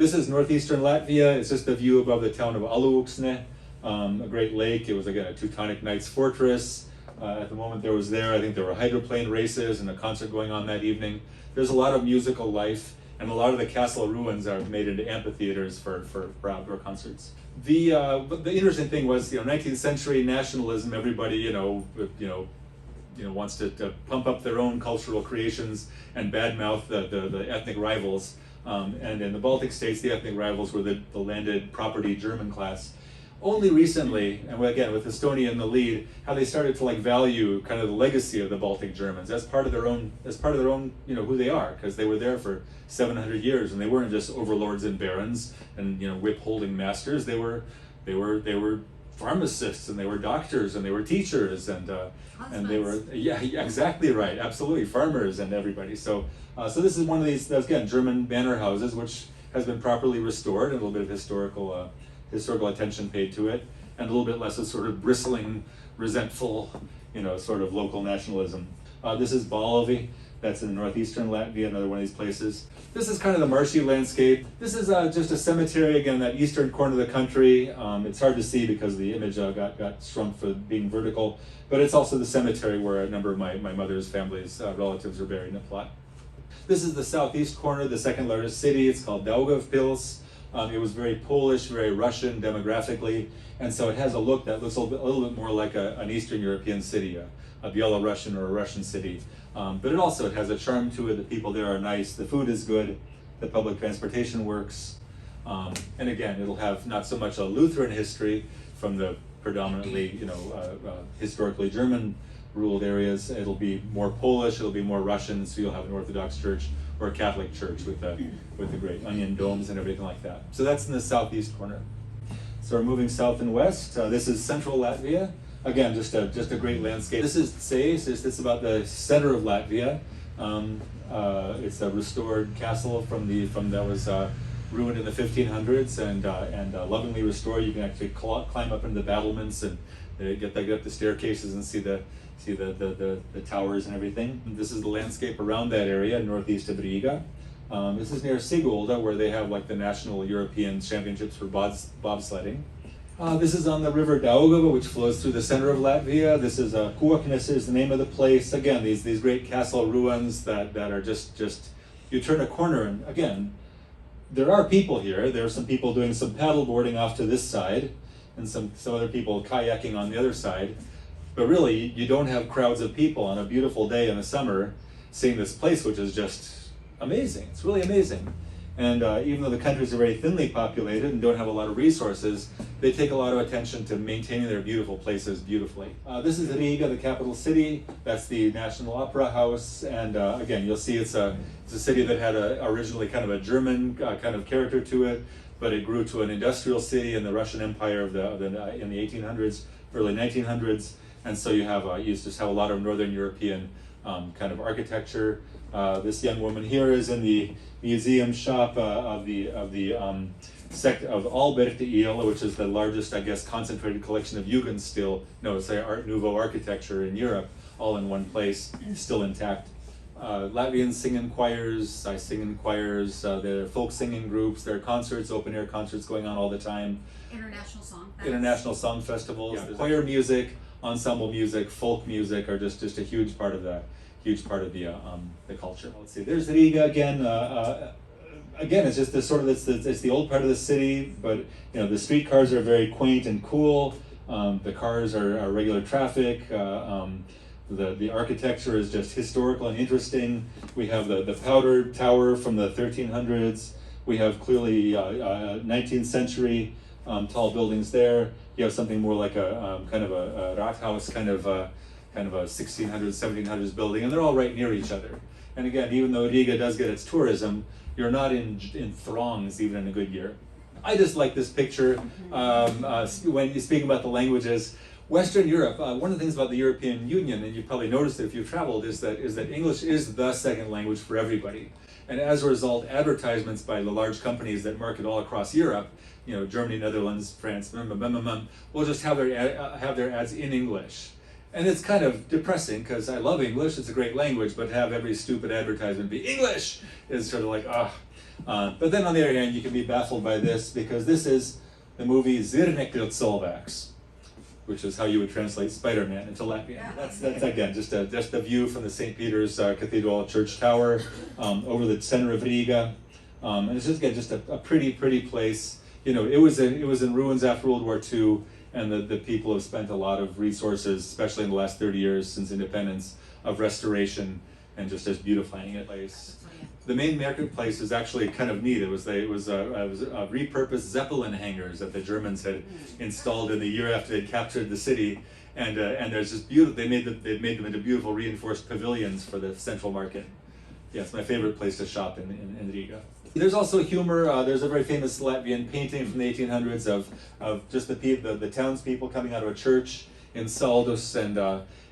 This is northeastern Latvia. It's just a view above the town of Aluksne, a great lake. It was, again, a Teutonic Knights fortress. At the moment there was there, I think there were hydroplane races and a concert going on that evening. There's a lot of musical life, and a lot of the castle ruins are made into amphitheaters for outdoor concerts. But the interesting thing was, 19th century nationalism. Everybody, wants to pump up their own cultural creations and badmouth the ethnic rivals. And in the Baltic states, the ethnic rivals were the landed property German class. Only recently, and again with Estonia in the lead, how they started to value kind of the legacy of the Baltic Germans as part of their own, who they are, because they were there for 700 years, and they weren't just overlords and barons and whip-holding masters. They were pharmacists, and they were doctors, and they were teachers, and they were exactly right, absolutely, farmers and everybody. So this is one of these, again, German manor houses, which has been properly restored, and a little bit of historical attention paid to it, and a little bit less of sort of bristling, resentful, sort of local nationalism. This is Balovi. That's in northeastern Latvia, another one of these places. This is kind of the marshy landscape. This is just a cemetery, again, that eastern corner of the country. It's hard to see because the image got shrunk for being vertical, but it's also the cemetery where a number of my mother's family's relatives are buried in a plot. This is the southeast corner, the second largest city. It's called Daugavpils. It was very Polish, very Russian demographically, and so it has a look that looks a little bit more like an Eastern European city, a Belarusian or a Russian city. But it has a charm to it. The people there are nice, the food is good, the public transportation works, and again, it'll have not so much a Lutheran history from the predominantly, historically German ruled areas. It'll be more Polish, it'll be more Russian, so you'll have an Orthodox church or a Catholic church with the great onion domes and everything like that. So that's in the southeast corner. So we're moving south and west. This is central Latvia. Again, just a great landscape. This is Sais. It's about the center of Latvia. It's a restored castle that was ruined in the 1500s and lovingly restored. You can actually climb up into the battlements and get up the staircases and see the towers and everything. And this is the landscape around that area, northeast of Riga. This is near Sigulda, where they have the national European championships for bobsledding. This is on the river Daugava, which flows through the center of Latvia. This is Koknes is the name of the place. Again, these great castle ruins that are just you turn a corner, and again, there are people here. There are some people doing some paddle boarding off to this side, and some other people kayaking on the other side. But really, you don't have crowds of people on a beautiful day in the summer seeing this place, which is just amazing. It's really amazing. And even though the countries are very thinly populated and don't have a lot of resources, they take a lot of attention to maintaining their beautiful places beautifully. This is Riga, the capital city. That's the National Opera House. And again, you'll see it's a city that had originally kind of a German kind of character to it, but it grew to an industrial city in the Russian Empire in the 1800s, early 1900s. And so you just have a lot of Northern European kind of architecture. This young woman here is in the museum shop of sect of Alberti, which is the largest, I guess, concentrated collection of Art Nouveau architecture in Europe, all in one place, still intact. Latvians sing in choirs, I sing in choirs, there are folk singing groups, there are concerts, open air concerts going on all the time. International song festivals, yeah. Choir music, ensemble music, folk music are just a huge part of the culture. Let's see. There's Riga again. Again, it's just it's the old part of the city, but the streetcars are very quaint and cool. The cars are regular traffic. The architecture is just historical and interesting. We have the powder tower from the 1300s. We have clearly 19th century tall buildings there. You have something more like a kind of a Rathaus kind of a 1600s, 1700s building, and they're all right near each other. And again, even though Riga does get its tourism, you're not in throngs even in a good year. I just like this picture. When you speak about the languages, Western Europe, one of the things about the European Union, and you've probably noticed it if you've traveled, is that English is the second language for everybody. And as a result, advertisements by the large companies that market all across Europe, Germany, Netherlands, France, will just have their ads in English. And it's kind of depressing because I love English, it's a great language, but to have every stupid advertisement be English is sort of like, But then on the other hand, you can be baffled by this, because this is the movie Zirnek Cilvēks, which is how you would translate Spider-Man into Latvian. That's again just a view from the St. Peter's Cathedral Church Tower over the center of Riga, and it's just a pretty place. You know, it was in ruins after World War II, and the people have spent a lot of resources, especially in the last 30 years since independence, of restoration and just beautifying it. The main marketplace is actually kind of neat. It was repurposed Zeppelin hangars that the Germans had installed in the year after they captured the city, and there's this beautiful. They made them into beautiful reinforced pavilions for the central market. Yeah, it's my favorite place to shop in Riga. There's also humor. There's a very famous Latvian painting from the 1800s of just the townspeople coming out of a church in Saldus,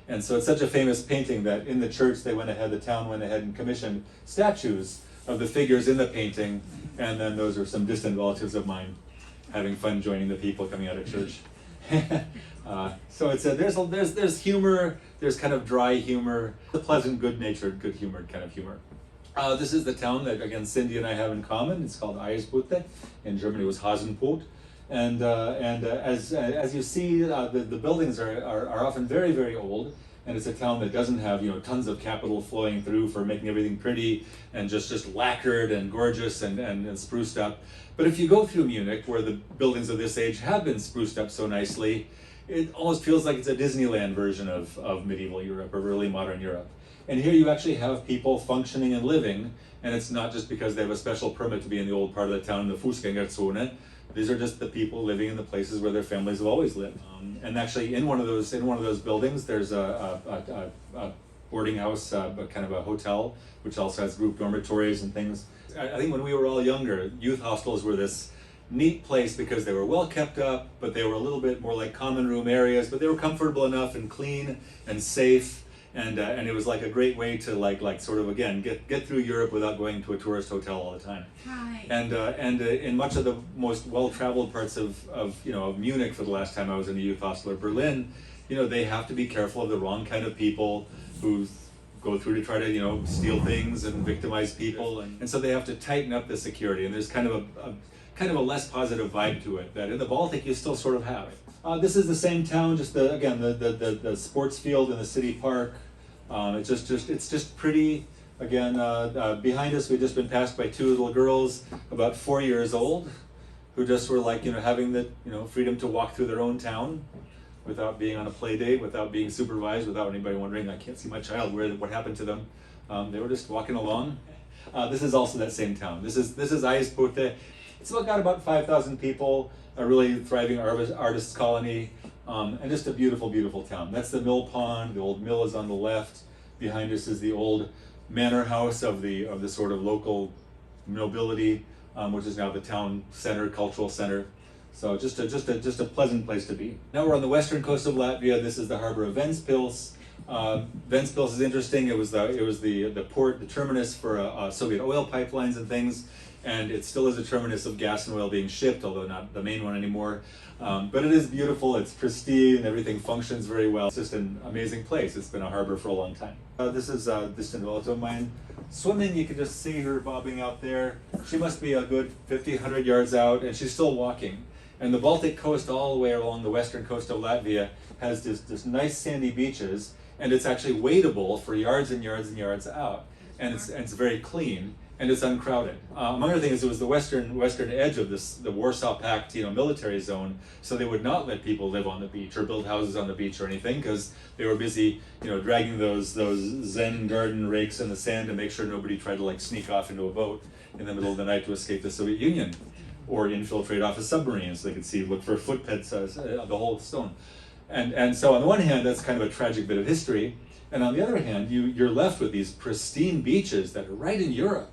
and so it's such a famous painting that in the church the town went ahead and commissioned statues of the figures in the painting, and then those are some distant relatives of mine having fun joining the people coming out of church. So it's there's humor, there's kind of dry humor, a pleasant, good-natured, good-humored kind of humor. This is the town that, again, Cindy and I have in common. It's called Aizpute. In Germany it was Hasenput. And as you see, the buildings are often very, very old, and it's a town that doesn't have tons of capital flowing through for making everything pretty and just lacquered and gorgeous and spruced up. But if you go through Munich, where the buildings of this age have been spruced up so nicely, it almost feels like it's a Disneyland version of medieval Europe or early modern Europe. And here you actually have people functioning and living, and it's not just because they have a special permit to be in the old part of the town, the Fußgängerzone. These are just the people living in the places where their families have always lived. And actually, in one of those buildings, there's a boarding house, kind of a hotel, which also has group dormitories and things. I think when we were all younger, youth hostels were this neat place because they were well kept up, but they were a little bit more like common room areas, but they were comfortable enough and clean and safe. And it was like a great way to like sort of again get through Europe without going to a tourist hotel all the time. Right. And in much of the most well-traveled parts of Munich, for the last time I was in a youth hostel, or Berlin, they have to be careful of the wrong kind of people who go through to try to steal things and victimize people, and so they have to tighten up the security. And there's kind of a less positive vibe to it that in the Baltic you still sort of have. This is the same town, just the sports field in the city park. It's just pretty. Again, behind us, we've just been passed by two little girls, about 4 years old, who just were like having the freedom to walk through their own town without being on a play date, without being supervised, without anybody wondering, I can't see my child, what happened to them. They were just walking along. This is also that same town. This is Aizpute. It's got about 5,000 people, a really thriving artists colony, and just a beautiful, beautiful town. That's the mill pond. The old mill is on the left. Behind us is the old manor house of the sort of local nobility, which is now the town center, cultural center. So just a pleasant place to be. Now we're on the western coast of Latvia. This is the harbor of Ventspils. Ventspils is interesting. It was the port, the terminus for Soviet oil pipelines and things. And it still is a terminus of gas and oil being shipped, although not the main one anymore. But it is beautiful, it's pristine, everything functions very well. It's just an amazing place. It's been a harbor for a long time. This is a distant relative of mine. Swimming, you can just see her bobbing out there. She must be a good 50, 100 yards out, and she's still walking. And the Baltic coast all the way along the western coast of Latvia has this nice sandy beaches, and it's actually wadeable for yards and yards and yards out. And it's very clean. And it's uncrowded. Among other things, it was the western edge of the Warsaw Pact, military zone. So they would not let people live on the beach or build houses on the beach or anything, because they were busy, dragging those Zen garden rakes in the sand to make sure nobody tried to sneak off into a boat in the middle of the night to escape the Soviet Union, or infiltrate off a submarine so they could look for footprints, the whole stone. And so on the one hand, that's kind of a tragic bit of history, and on the other hand, you're left with these pristine beaches that are right in Europe,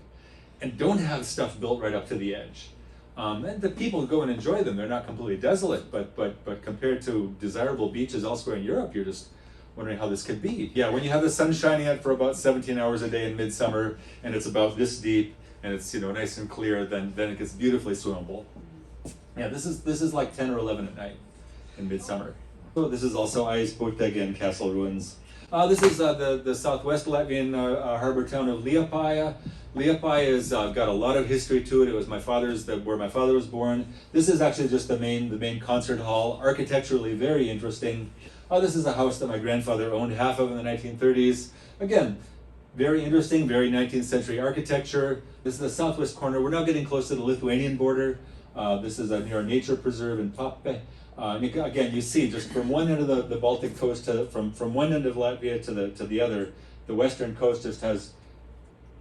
and don't have stuff built right up to the edge. And the people go and enjoy them. They're not completely desolate, but compared to desirable beaches elsewhere in Europe, you're just wondering how this could be. Yeah, when you have the sun shining out for about 17 hours a day in midsummer, and it's about this deep, and it's nice and clear, then it gets beautifully swimmable. Yeah, this is like 10 or 11 at night in midsummer. So this is also Aizpute, again, castle ruins. This is the southwest Latvian harbor town of Liepāja. Liepāja has got a lot of history to it. It was where my father was born. This is actually just the main concert hall. Architecturally very interesting. This is a house that my grandfather owned half of in the 1930s. Again, very interesting, very 19th century architecture. This is the southwest corner. We're now getting close to the Lithuanian border. This is near a nature preserve in Pape. Again, you see just from one end of the Baltic coast from one end of Latvia to the other, the western coast just has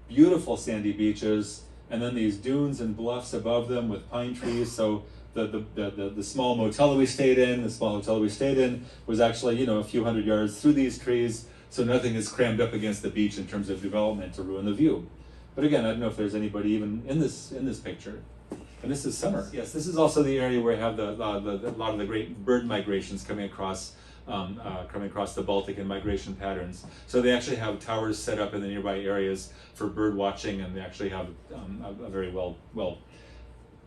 beautiful sandy beaches, and then these dunes and bluffs above them with pine trees. So the small motel we stayed in, was actually a few hundred yards through these trees. So nothing is crammed up against the beach in terms of development to ruin the view. But again, I don't know if there's anybody even in this picture. And this is summer. Yes, this is also the area where you have a lot of the great bird migrations coming across the Baltic in migration patterns. So they actually have towers set up in the nearby areas for bird watching, and they actually have a very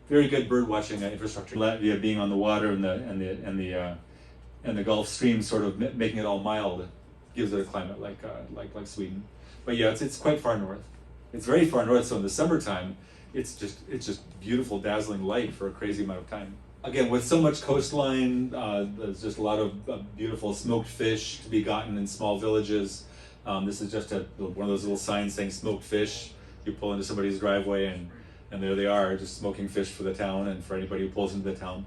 very good bird watching infrastructure. Latvia being on the water and the Gulf Stream sort of making it all mild gives it a climate like Sweden. But yeah, it's quite far north. It's very far north. So in the summertime, it's just beautiful, dazzling light for a crazy amount of time. Again, with so much coastline, there's just a lot of beautiful smoked fish to be gotten in small villages. This is just one of those little signs saying smoked fish. You pull into somebody's driveway and there they are, just smoking fish for the town and for anybody who pulls into the town.